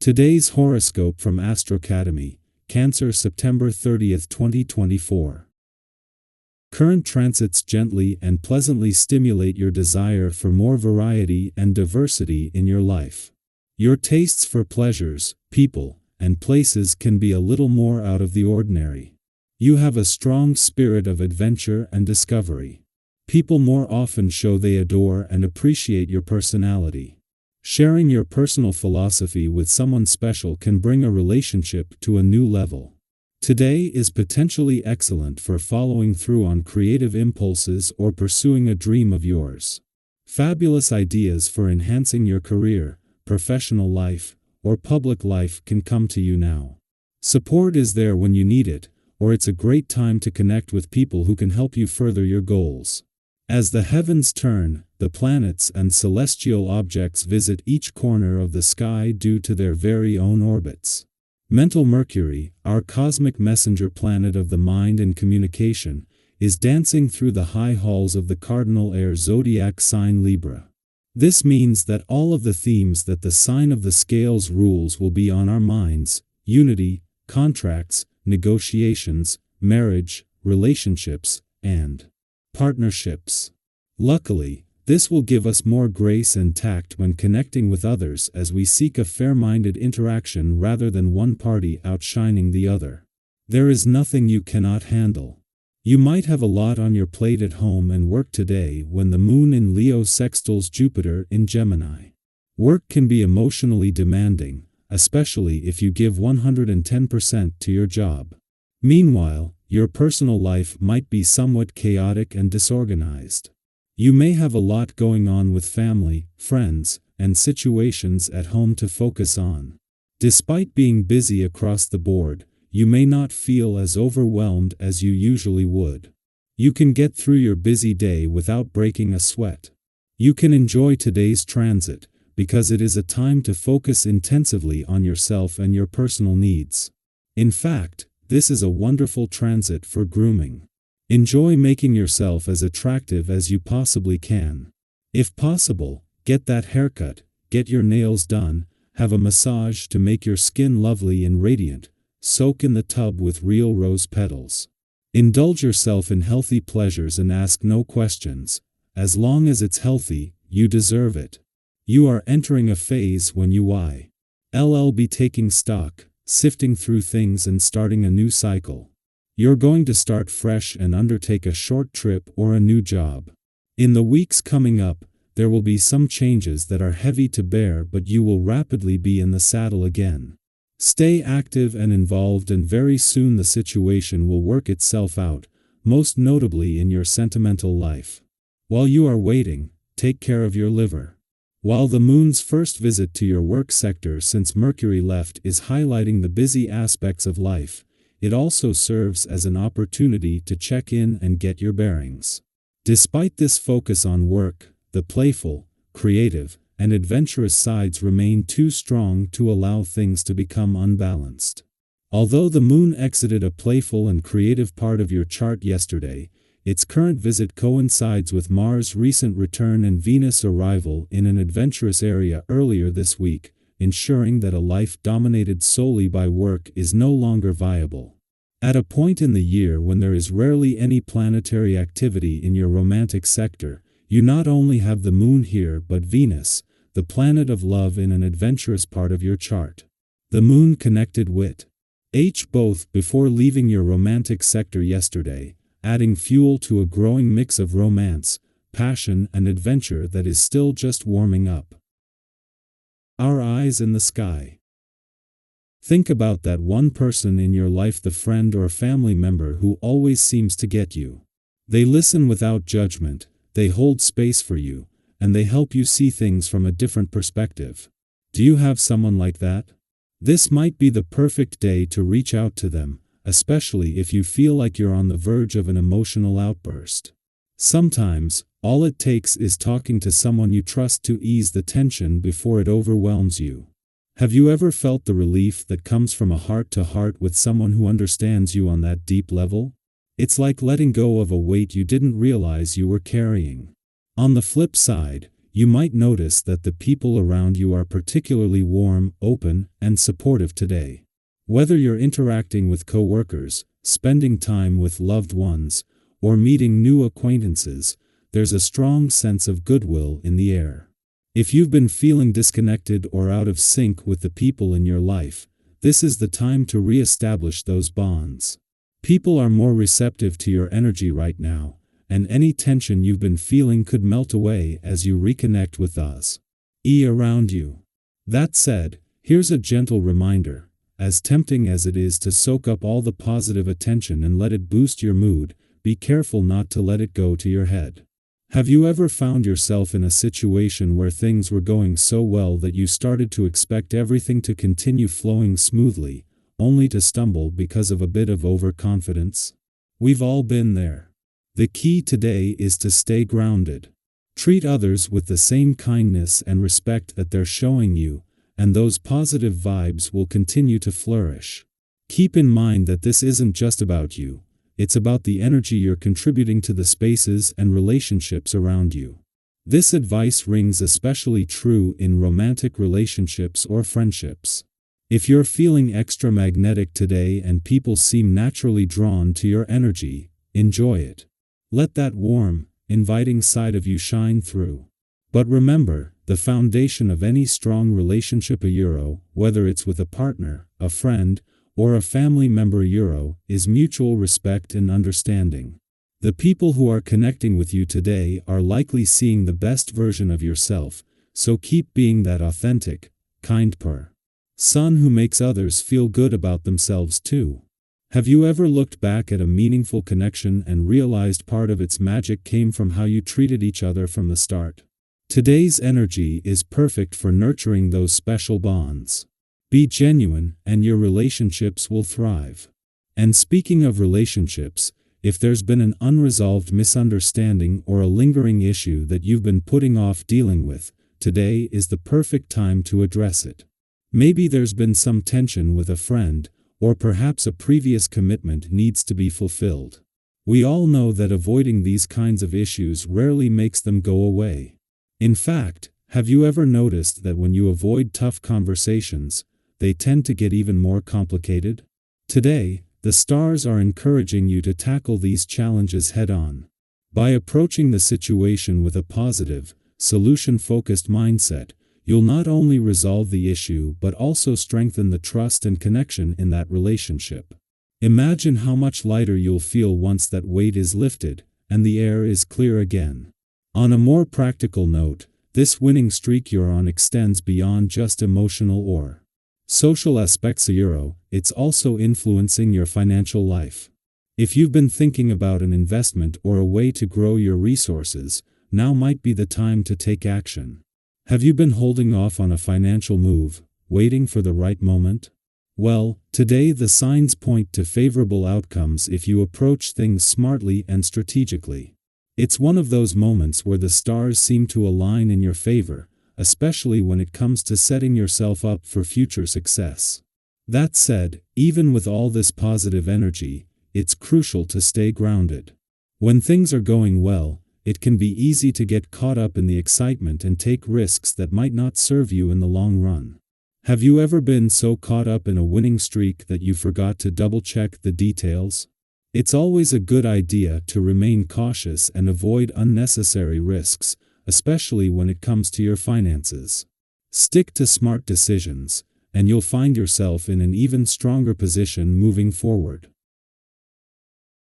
Today's horoscope from AstroCademy, Cancer, September 30th, 2024. Current transits gently and pleasantly stimulate your desire for more variety and diversity in your life. Your tastes for pleasures, people, and places can be a little more out of the ordinary. You have a strong spirit of adventure and discovery. People more often show they adore and appreciate your personality. Sharing your personal philosophy with someone special can bring a relationship to a new level. Today is potentially excellent for following through on creative impulses or pursuing a dream of yours. Fabulous ideas for enhancing your career, professional life, or public life can come to you now. Support is there when you need it, or it's a great time to connect with people who can help you further your goals. As the heavens turn, the planets and celestial objects visit each corner of the sky due to their very own orbits. Mental Mercury, our cosmic messenger planet of the mind and communication, is dancing through the high halls of the cardinal air zodiac sign Libra. This means that all of the themes that the sign of the scales rules will be on our minds: unity, contracts, negotiations, marriage, relationships, and partnerships. Luckily, this will give us more grace and tact when connecting with others as we seek a fair-minded interaction rather than one party outshining the other. There is nothing you cannot handle. You might have a lot on your plate at home and work today when the moon in Leo sextiles Jupiter in Gemini. Work can be emotionally demanding, especially if you give 110% to your job. Meanwhile, your personal life might be somewhat chaotic and disorganized. You may have a lot going on with family, friends, and situations at home to focus on. Despite being busy across the board, you may not feel as overwhelmed as you usually would. You can get through your busy day without breaking a sweat. You can enjoy today's transit, because it is a time to focus intensively on yourself and your personal needs. In fact, this is a wonderful transit for grooming. Enjoy making yourself as attractive as you possibly can. If possible, get that haircut, get your nails done, have a massage to make your skin lovely and radiant, soak in the tub with real rose petals. Indulge yourself in healthy pleasures and ask no questions. As long as it's healthy, you deserve it. You are entering a phase when you'll be taking stock, sifting through things and starting a new cycle. You're going to start fresh and undertake a short trip or a new job. In the weeks coming up, there will be some changes that are heavy to bear, but you will rapidly be in the saddle again. Stay active and involved, and very soon the situation will work itself out, most notably in your sentimental life. While you are waiting, take care of your liver. While the moon's first visit to your work sector since Mercury left is highlighting the busy aspects of life, it also serves as an opportunity to check in and get your bearings. Despite this focus on work, the playful, creative, and adventurous sides remain too strong to allow things to become unbalanced. Although the moon exited a playful and creative part of your chart yesterday, its current visit coincides with Mars' recent return and Venus' arrival in an adventurous area earlier this week, ensuring that a life dominated solely by work is no longer viable. At a point in the year when there is rarely any planetary activity in your romantic sector, you not only have the moon here but Venus, the planet of love, in an adventurous part of your chart. The moon connected with both before leaving your romantic sector yesterday, adding fuel to a growing mix of romance, passion, and adventure that is still just warming up. Our eyes in the sky. Think about that one person in your life, the friend or family member who always seems to get you. They listen without judgment, they hold space for you, and they help you see things from a different perspective. Do you have someone like that? This might be the perfect day to reach out to them, especially if you feel like you're on the verge of an emotional outburst. Sometimes, all it takes is talking to someone you trust to ease the tension before it overwhelms you. Have you ever felt the relief that comes from a heart-to-heart with someone who understands you on that deep level? It's like letting go of a weight you didn't realize you were carrying. On the flip side, You might notice that the people around you are particularly warm, open, and supportive today. Whether you're interacting with coworkers, spending time with loved ones, or meeting new acquaintances, there's a strong sense of goodwill in the air. If you've been feeling disconnected or out of sync with the people in your life, this is the time to re-establish those bonds. People are more receptive to your energy right now, and any tension you've been feeling could melt away as you reconnect with us around you. That said, here's a gentle reminder: as tempting as it is to soak up all the positive attention and let it boost your mood, be careful not to let it go to your head. Have you ever found yourself in a situation where things were going so well that you started to expect everything to continue flowing smoothly, only to stumble because of a bit of overconfidence? We've all been there. The key today is to stay grounded. Treat others with the same kindness and respect that they're showing you, and those positive vibes will continue to flourish. Keep in mind that this isn't just about you. It's about the energy you're contributing to the spaces and relationships around you. This advice rings especially true in romantic relationships or friendships. If you're feeling extra magnetic today and people seem naturally drawn to your energy, enjoy it. Let that warm, inviting side of you shine through. But remember, the foundation of any strong relationship, whether it's with a partner, a friend, or a family member, is mutual respect and understanding. The people who are connecting with you today are likely seeing the best version of yourself, so keep being that authentic, kind person who makes others feel good about themselves too. Have you ever looked back at a meaningful connection and realized part of its magic came from how you treated each other from the start? Today's energy is perfect for nurturing those special bonds. Be genuine, and your relationships will thrive. And speaking of relationships, if there's been an unresolved misunderstanding or a lingering issue that you've been putting off dealing with, today is the perfect time to address it. Maybe there's been some tension with a friend, or perhaps a previous commitment needs to be fulfilled. We all know that avoiding these kinds of issues rarely makes them go away. In fact, have you ever noticed that when you avoid tough conversations, they tend to get even more complicated? Today, the stars are encouraging you to tackle these challenges head-on. By approaching the situation with a positive, solution-focused mindset, you'll not only resolve the issue but also strengthen the trust and connection in that relationship. Imagine how much lighter you'll feel once that weight is lifted, and the air is clear again. On a more practical note, this winning streak you're on extends beyond just emotional or social aspects, it's also influencing your financial life. If you've been thinking about an investment or a way to grow your resources, now might be the time to take action. Have you been holding off on a financial move, waiting for the right moment? Well, today the signs point to favorable outcomes if you approach things smartly and strategically. It's one of those moments where the stars seem to align in your favor, especially when it comes to setting yourself up for future success. That said, even with all this positive energy, it's crucial to stay grounded. When things are going well, it can be easy to get caught up in the excitement and take risks that might not serve you in the long run. Have you ever been so caught up in a winning streak that you forgot to double-check the details? It's always a good idea to remain cautious and avoid unnecessary risks, especially when it comes to your finances. Stick to smart decisions, and you'll find yourself in an even stronger position moving forward.